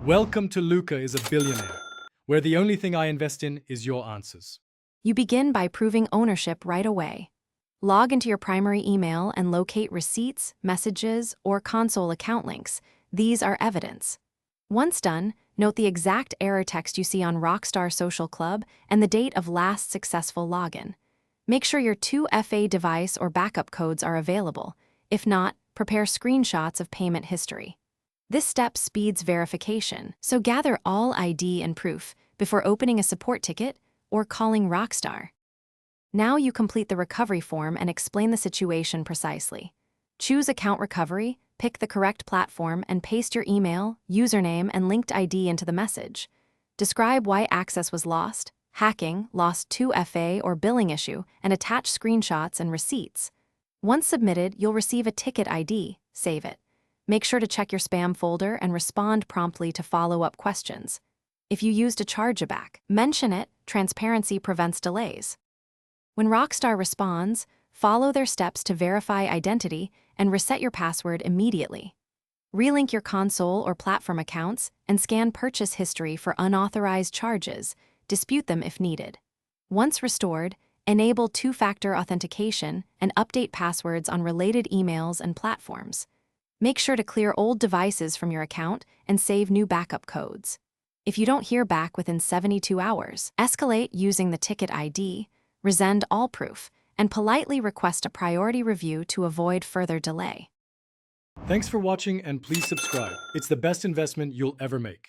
Welcome to Luca is a Billionaire, where the only thing I invest in is your answers. You begin by proving ownership right away. Log into your primary email and locate receipts, messages, or console account links. These are evidence. Once done, note the exact error text you see on Rockstar Social Club and the date of last successful login. Make sure your 2FA device or backup codes are available. If not, prepare screenshots of payment history. This step speeds verification, so gather all ID and proof before opening a support ticket or calling Rockstar. Now you complete the recovery form and explain the situation precisely. Choose Account Recovery, pick the correct platform, and paste your email, username, and linked ID into the message. Describe why access was lost, hacking, lost 2FA, or billing issue, and attach screenshots and receipts. Once submitted, you'll receive a ticket ID. Save it. Make sure to check your spam folder and respond promptly to follow-up questions. If you used a chargeback, mention it. Transparency prevents delays. When Rockstar responds, follow their steps to verify identity and reset your password immediately. Relink your console or platform accounts and scan purchase history for unauthorized charges. Dispute them if needed. Once restored, enable two-factor authentication and update passwords on related emails and platforms. Make sure to clear old devices from your account and save new backup codes. If you don't hear back within 72 hours, escalate using the ticket ID, resend all proof, and politely request a priority review to avoid further delay. Thanks for watching and please subscribe. It's the best investment you'll ever make.